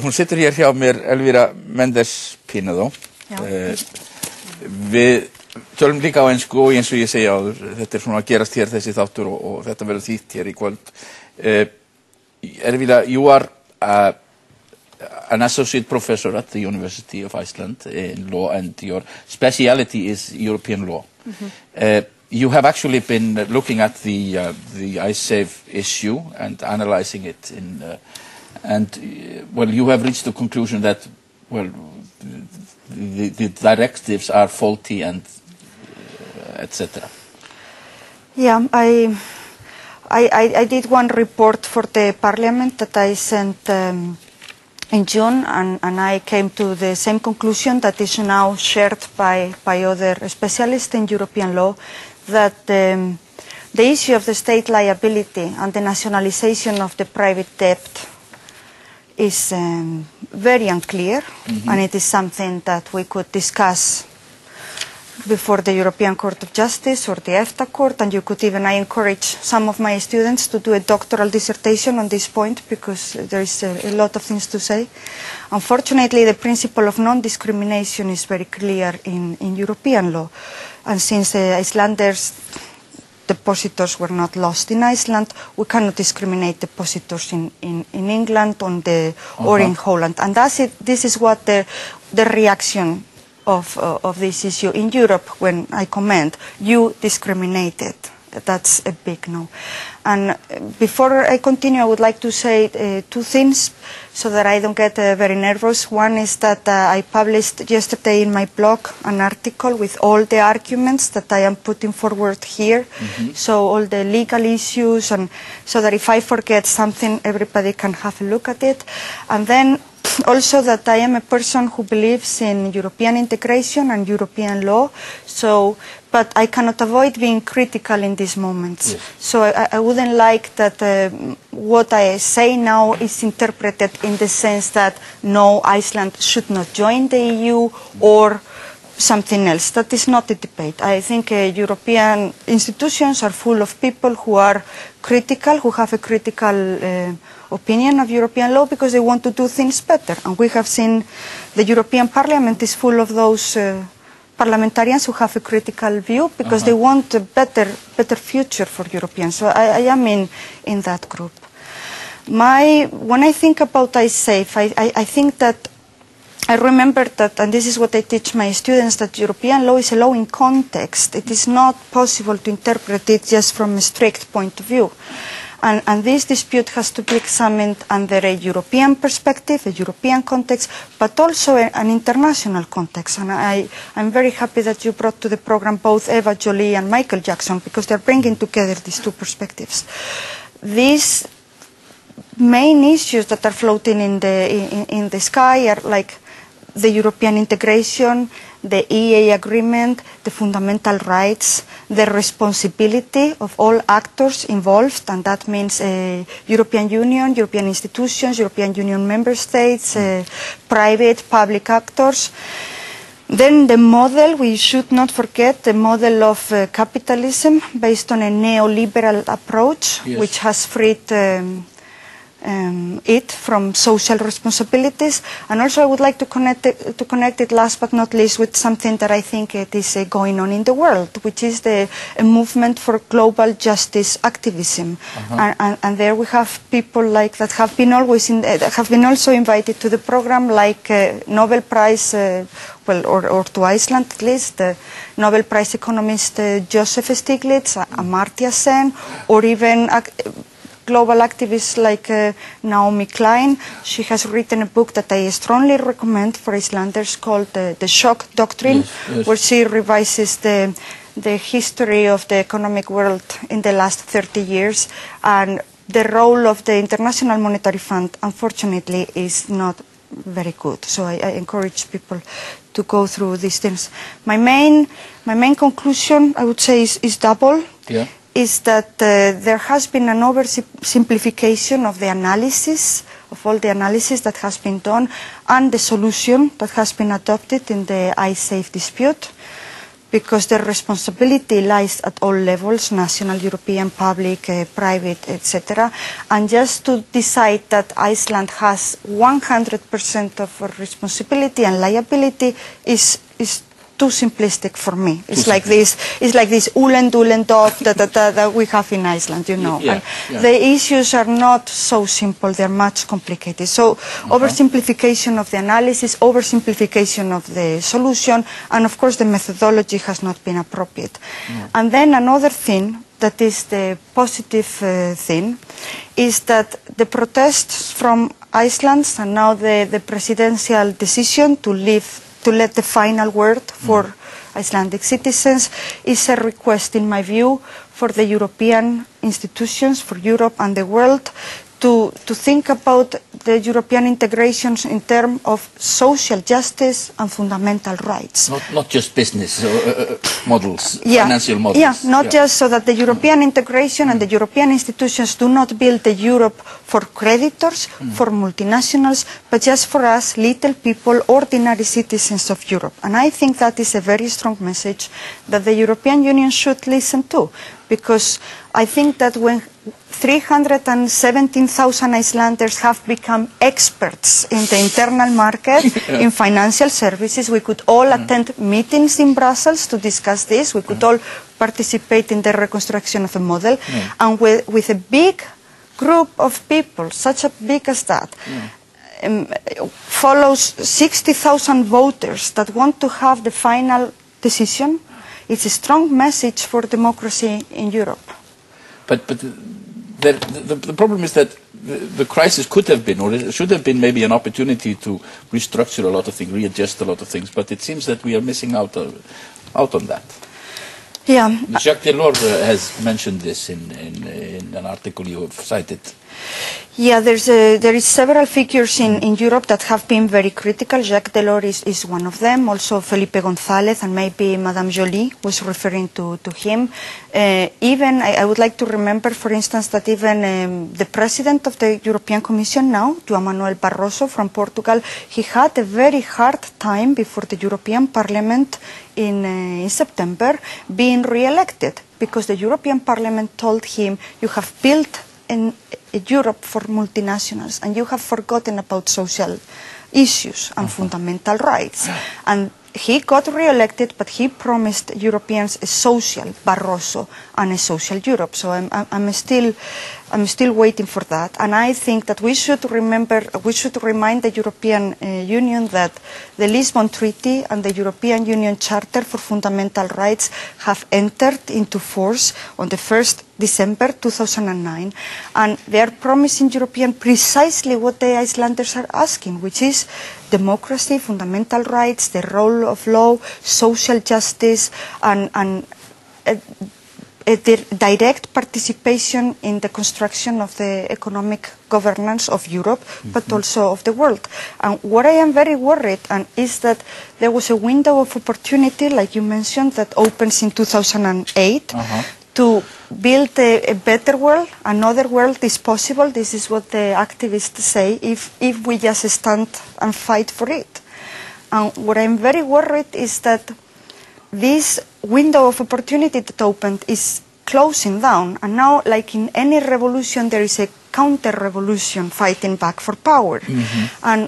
hún situr hér hjá mér, Elvira Mendes Pínadó. Við tölum líka á ensku og eins og ég segi áður, þetta svona að gerast hér þessi þáttur og þetta verður þýtt hér í kvöld. Elvira, you are an associate professor at the University of Iceland in law, and your speciality is European law. You have actually been looking at the Icesave issue and analyzing it well, you have reached the conclusion that, well, the directives are faulty and etc. Yeah, I did one report for the Parliament that I sent in June, and I came to the same conclusion that is now shared by other specialists in European law, that the issue of the state liability and the nationalization of the private debt is very unclear, and it is something that we could discuss before the European Court of Justice or the EFTA Court, and I encourage some of my students to do a doctoral dissertation on this point, because there is a lot of things to say. Unfortunately, the principle of non-discrimination is very clear in European law, and since the Icelanders' depositors were not lost in Iceland, we cannot discriminate depositors in England or in Holland, and this is what the reaction of this issue in Europe, when I comment, you discriminated. That's a big no. And before I continue, I would like to say two things so that I don't get very nervous. One is that I published yesterday in my blog an article with all the arguments that I am putting forward here, so all the legal issues, and so that if I forget something, everybody can have a look at it. And then also that I am a person who believes in European integration and European law, but I cannot avoid being critical in these moments. Yes. So I wouldn't like that what I say now is interpreted in the sense that no, Iceland should not join the EU or something else. That is not a debate. I think European institutions are full of people who are critical, who have a critical opinion of European law because they want to do things better. And we have seen the European Parliament is full of those parliamentarians who have a critical view because they want a better future for Europeans. So I am in that group. When I think about Icesave, I think that I remember that, and this is what I teach my students, that European law is a law in context. It is not possible to interpret it just from a strict point of view. And this dispute has to be examined under a European perspective, a European context, but also an international context. And I'm very happy that you brought to the program both Eva Joly and Michael Jackson, because they're bringing together these two perspectives. These main issues that are floating in the sky are like the European integration, the EEA agreement, the fundamental rights, the responsibility of all actors involved, and that means European Union, European institutions, European Union member states, private, public actors. Then the model, we should not forget the model of capitalism based on a neoliberal approach, which has freed it from social responsibilities. And also I would like to connect it last but not least with something that I think it is going on in the world, which is a movement for global justice activism. And there we have people like that have been have been also invited to the program, like Nobel Prize, or to Iceland at least, the Nobel Prize economist Joseph Stiglitz, Amartya Sen, or even global activists like Naomi Klein. She has written a book that I strongly recommend for Icelanders called The Shock Doctrine, where she revises the history of the economic world in the last 30 years. And the role of the International Monetary Fund, unfortunately, is not very good. So I encourage people to go through these things. My main conclusion, I would say, is double. Yeah. Is that there has been an oversimplification of the analysis, of all the analysis that has been done, and the solution that has been adopted in the Icesave dispute. because the responsibility lies at all levels, national, European, public, private, etc. And just to decide that Iceland has 100% of responsibility and liability is too simplistic for me. It's like this Ulen dog that we have in Iceland, you know. Yeah, and the issues are not so simple, they're much complicated. So oversimplification of the analysis, oversimplification of the solution, and of course the methodology has not been appropriate. And then another thing that is the positive thing is that the protests from Iceland and now the presidential decision to let the final word for Icelandic citizens is a request, in my view, for the European institutions, for Europe and the world, to think about the European integrations in terms of social justice and fundamental rights. Not just business models, financial models. Yeah, not just so that the European integration and the European institutions do not build the Europe for creditors, for multinationals, but just for us, little people, ordinary citizens of Europe. And I think that is a very strong message that the European Union should listen to, because I think that when 317,000 Icelanders have become experts in the internal market, in financial services, we could all attend meetings in Brussels to discuss this, we could all participate in the reconstruction of the model, and with a big group of people, such a big as that, follows 60,000 voters that want to have the final decision. It's a strong message for democracy in Europe. But the problem is that the crisis could have been, or it should have been, maybe an opportunity to restructure a lot of things, readjust a lot of things, but it seems that we are missing out on that. Yeah. Jacques Delors has mentioned this in an article you have cited. Yeah, there is several figures in Europe that have been very critical. Jacques Delors is one of them. Also Felipe González, and maybe Madame Joly was referring to him. Even I would like to remember, for instance, that even the president of the European Commission now, João Manuel Barroso from Portugal, he had a very hard time before the European Parliament in September being re-elected, because the European Parliament told him, you have built in Europe for multinationals, and you have forgotten about social issues and fundamental rights. And he got re-elected, but he promised Europeans a social Barroso and a social Europe. So I'm still waiting for that. And I think that we should remind the European Union that the Lisbon Treaty and the European Union Charter for Fundamental Rights have entered into force on the 1st December 2009, and they are promising Europeans precisely what the Icelanders are asking, which is democracy, fundamental rights, the role of law, social justice, and direct participation in the construction of the economic governance of Europe, but also of the world. And what I am very worried is that there was a window of opportunity, like you mentioned, that opens in 2008, to build a better world. Another world is possible. This is what the activists say, if we just stand and fight for it. And what I'm very worried is that this window of opportunity that opened is closing down, and now, like in any revolution, there is a counter-revolution fighting back for power. And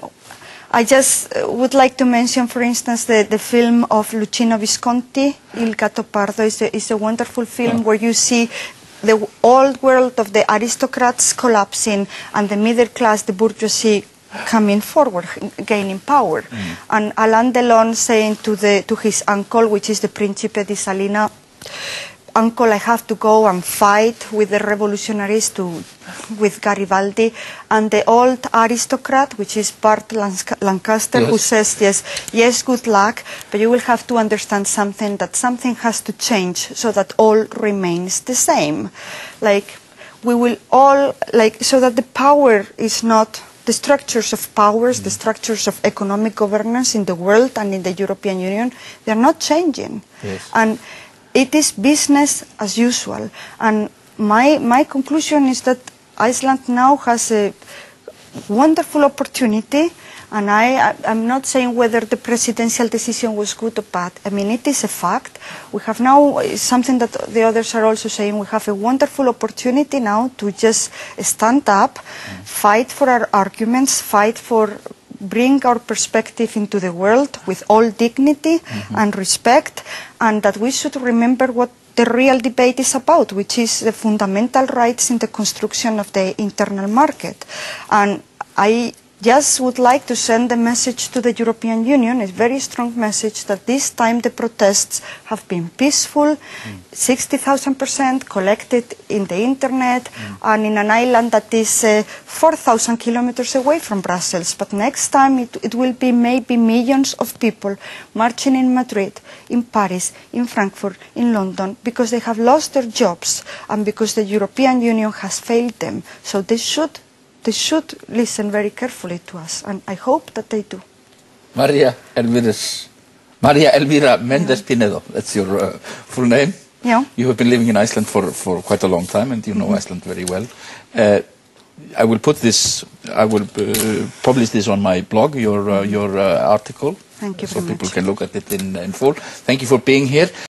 I just would like to mention, for instance, the film of Luchino Visconti, Il Gattopardo, is a wonderful film where you see the old world of the aristocrats collapsing and the middle class, the bourgeoisie, coming forward, gaining power. And Alain Delon saying to his uncle, which is the Principe di Salina, uncle, I have to go and fight with the revolutionaries, with Garibaldi, and the old aristocrat, which is Bart Lancaster, who says, yes, good luck, but you will have to understand something, that something has to change so that all remains the same. Like, we will all, so that the power is not, the structures of powers, the structures of economic governance in the world and in the European Union, they're not changing. And it is business as usual. And my conclusion is that Iceland now has wonderful opportunity, and I'm not saying whether the presidential decision was good or bad. I mean, it is a fact. We have now something that the others are also saying. We have a wonderful opportunity now to just stand up, fight for our arguments, fight for bring our perspective into the world with all dignity and respect, and that we should remember what the real debate is about, which is the fundamental rights in the construction of the internal market. And I just would like to send a message to the European Union, a very strong message, that this time the protests have been peaceful, 60,000% collected in the internet, and in an island that is 4,000 kilometers away from Brussels. But next time it will be maybe millions of people marching in Madrid, in Paris, in Frankfurt, in London, because they have lost their jobs and because the European Union has failed them. So they should listen very carefully to us, and I hope that they do. Maria Elvira Mendes Pinedo, that's your full name. Yeah. You have been living in Iceland for quite a long time, and you know Iceland very well. I will publish this on my blog, your article. Thank you so very much. people can look at it in full. Thank you for being here.